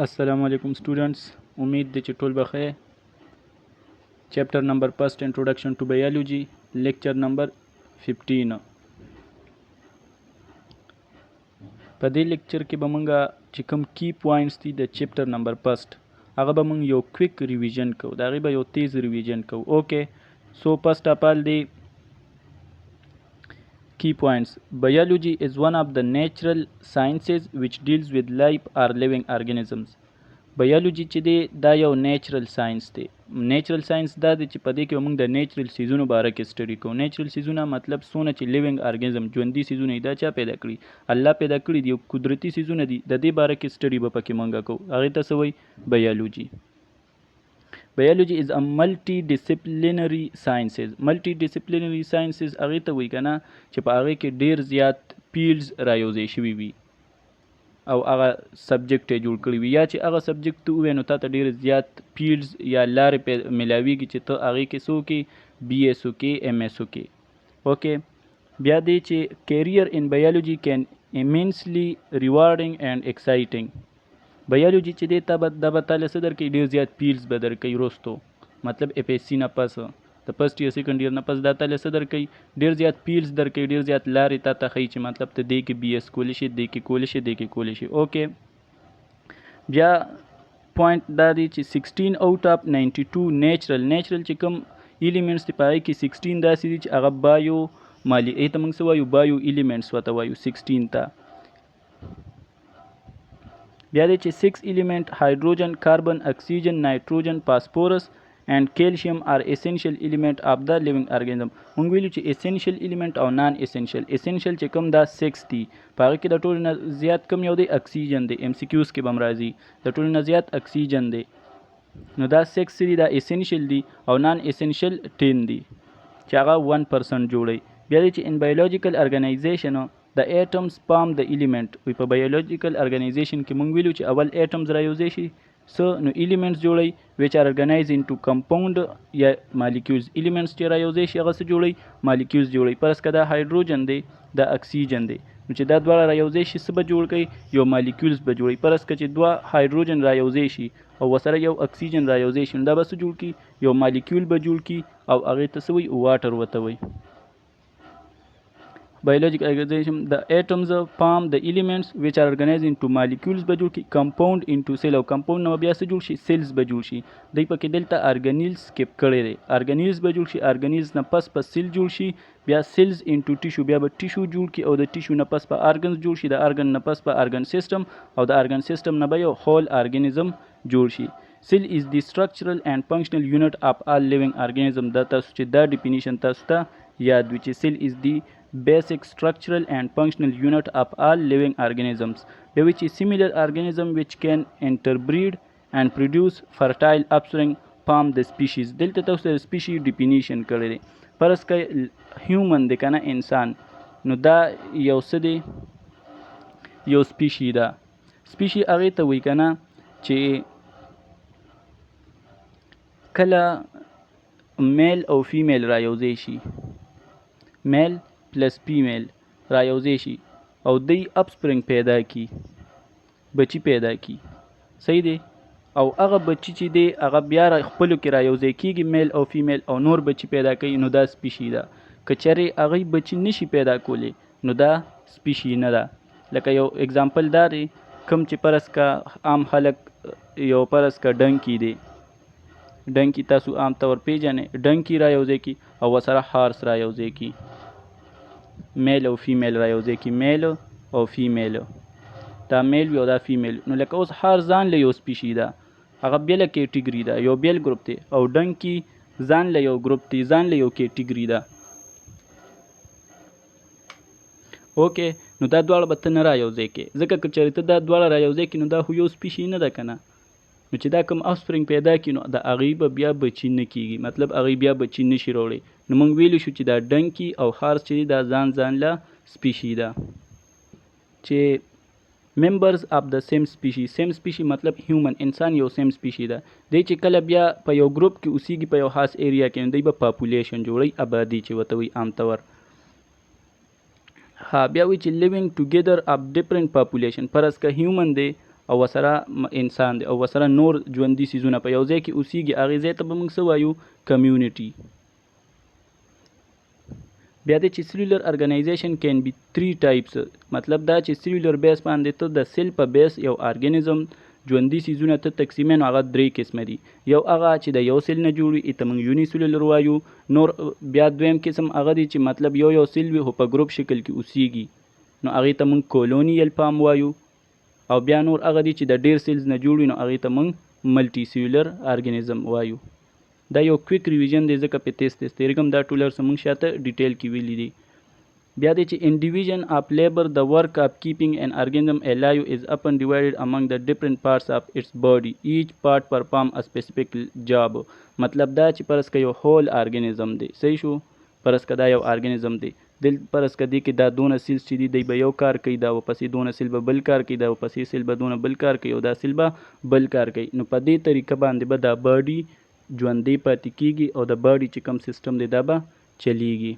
अस्सलाम वालेकुम स्टूडेंट्स, उम्मीद है ټول बखैर। Chapter number first introduction to biology, lecture number 15। په دې lecture کې به مونږ چې کوم کی پوینټس دي د چیپټر نمبر فर्स्ट هغه به مونږ یو کویک ریویژن کوو، دا غي به یو تیز ریویژن کوو. اوکے، سو فرست اف آل دی key points. Biology is one of the natural sciences which deals with life or living organisms. بایولوژي چې دی دا یو نیچرل ساينس دی. نیچرل ساينس دا دی چې په دې کې موږ د نیچرل سیزونو باره کې سټډي کوو. نیچرل سیزونه مطلب څونه چې لیوینګ ارګانیزم ژوندي سیزونه دا چا پیدا کړي؟ الله پیدا کړي دي. قدرتي سیزونه دي، د دې باره کې سټډي به پکې موږ کوو. هغه ته څه وایي؟ بایولوژي. Biology is a multidisciplinary sciences. Multidisciplinary sciences هغه ته وایي کنه چې په هغه کې ډیر زیات فیلډز رايوځای شوي وي او هغه سبجیکټ یې جوړ کړی وي، یا چې هغه سبجیکټ ته ووایې نو تا ته ډېر زیات فیلډز یا لارې ملاویږي چې ته هغې کې څه وکړې، بي ایس وکړې، ایم ایس وکړې. اوکې، بیا دی چې کیریئر ان بایولوژي کین امینسلی ریوارډنګ اینډ ایکسایټنګ. بایولوژي چې دی دا به تاله څه درکوي؟ ډېر زیات فیلډز به درکوي وروستو، مطلب اف ایس سی نه پس د فرست ایئر سیکنډ ایئر نه پس دا تاله څه درکوي؟ ډېر زیات فیلډز درکوي، ډېر زیات لارې تا ته ښیي چې مطلب ته دې کې بي ایس کولی شي، دې کې کولی شي، دې کې کولی شي. اوکې، بیا پوینټ دا دی چې 16 آؤٹ اف 92 نیچرل چې کوم ایلیمنټس دي په هغې کې 16 داسې دي چې هغه بایو مالی ته موږ څه وایو؟ بایو ایلیمنټس ورته وایو 16 ته. بیا دی چې 6 ایلیمنٹ هایدروجن، کاربن، اکسیجن، نایټروجن، فاسفورس and calcium are essential element of the living organism. مونږ ویلو چې essential element او non essential. essential چې کوم دا 6 دي، په هغه کې د ټولو نه زیات کوم یو دی؟ اکسیجن دی. ام سی کیوز کې به هم راځي د ټولو نه زیات اکسیجن دی. نو دا 6 دي، دا essential دي، او non essential 10 دي چې هغه 1% جوړي. بیا دی چې in biological organization the atoms form the element. وی په biological organization کې مونږ ویلو چې اول atoms رايوځای شي نو elements جوړي which are organized into compound یا molecules. elements چې رايوځای شي هغه څه جوړي؟ molecules جوړي. فرض کړه دا هایدروجن دی، دا اکسیجن دی، نو چې دا دواړه رايوځای شي څه به جوړ کړي؟ یو molecules به جوړي. فرض کړه چې دوه هایدروجن رايوځای شي او ورسره یو اکسیجن رايوځای شي، نو دا به څه جوړ کړي؟ یو molecule به جوړ کړي او هغې ته څه وایي؟ واټر ورته وایي. biological organization the atoms form the elements which are organized into molecules به جوړ کی، compound into cell او compound نو بیا څه جوړ شي؟ cells به جوړ شي. دای په کې دلته organelles سکپ کړی دی. organelles به جوړ شي، organelles نه پس cell جوړ شي، بیا cells into tissue، بیا به tissue جوړ کی او د tissue نه پس په organs جوړ شي، د organ نه پس په organ system او د organ system نه به یو whole organism جوړ شي. cell is the structural and functional unit of all living organism. دا تاسو چې دا ډیفینیشن تاسو ته یاد وي چې cell is the basic structural and functional unit of all living organisms, by which is similar organism which can interbreed and produce fertile offspring form the species. دلته تاسو د species definition کړی دی. فرض کړئ human دی کنه، انسان، نو دا یو څه دی؟ یو species ده. species هغې ته وایي کنه چې کله میل او فیمیل رايوځای شي، میل پلس فیمیل رايوځای شي او دی اپسپرنګ پیدا کی، بچی پیدا کی، صحیح دی؟ او هغه بچی چې دی هغه بیا خپلو کې رايوځای کیږي، میل او فیمیل، او نور بچی پیدا کوي، نو دا سپیشي ده. که چېرې هغه بچی نشي پیدا کولی نو دا سپیشي نه ده. لکه یو اگزامپل دا دی، کوم چې فرض کا عام خلک یو فرض کا ډنکی دی، ډنکی تاسو عام طور پیژنئ، ډنکی رايوځای کی او ورسره هارس رايوځای کی، میل او فیمیل رايوځای کی، میل او فیمیل، دا میل وي او دا فیمیل. نو لکه اوس هار ځان له یو سپیشي ده، هغه بیله کیټګري ده، یو بیل ګروپ دی، او ډنکی ځان له یو ګروپ دی، ځان له یو کیټګري ده. اوکې، نو دا دواړه به ته نه رايوځای کې، ځکه که چېرې ته دا دواړه رايوځای کې نو دا خو یو سپیشي نه ده که نه. نو چې دا کوم آفسپرنګ پیدا کړي نو د هغې به بیا بچي نه کېږي، مطلب هغې بیا بچي نشي راوړی. نو موږ ویلی شو چې دا ډنکي او هارس چې دی دا ځان له سپیشي ده چې members of the same species. same species مطلب هیومن، انسان یو سیم سپیشي ده. دی چې کله بیا په یو ګروپ کې اوسیږي په یو خاص ایریا کې، نو دی به پاپولیشن جوړوي، آبادي چې ورته وایي عام طور. ها بیا وایي چې living together of different population. فرض که هیومن دی او ورسره انسان دی او ورسره نور ژوندي څیزونه په یو ځای کې اوسیږي، هغې ځای ته به موږ څه وایو؟ کمیونټي. بیا دی چې سیلولر ارګنایزیشن کین بی 3 ټایپس، مطلب دا چې سیلولر بیس باندې ته د سیل په بیس یو ارګانیزم ژوندي څیزونه ته تقسیمین، هغه 3 قسمه دي. یو هغه چې د یو سیل نه جوړ وي، ایته موږ یونی سیلولر وایو. نور بیا دویم قسم هغه دی چې مطلب یو سیل وي خو په ګروپ شکل کې اوسیږي، نو هغې ته موږ کولونیل فارم وایو. او بیا نور هغه دی چې د ډیر سیلز نه جوړ وي، نو هغې ته موږ ملټي سیلولر ارګانیزم وایو. دا یو کویک ریویژن دی، ځکه په تیز تیرېږم، دا ټول هر څه موږ شاته ډیټیل کې ویلي دي. بیا دی چې in division of labor the work of keeping an organism alive is often divided among the different parts of its body. Each part perform a specific job. مطلب دا چې پرس که یو هول ارګانیزم دی، صحیح شو، پرس که دا یو ارګانیزم دی، پرس که دی کې دا دونه سیلز چې دی به یو کار کوي، دا ورپسې دونه سیل به بل کار کوي، دا ورپسې سیل به دونه بل کار کوي، او دا سیل به بل کار کوي. نو په دې طریقه باندې به دا باډي ژوندی پاتې کیږي او د باډي چې کوم سیستم دی دا به چلیږي.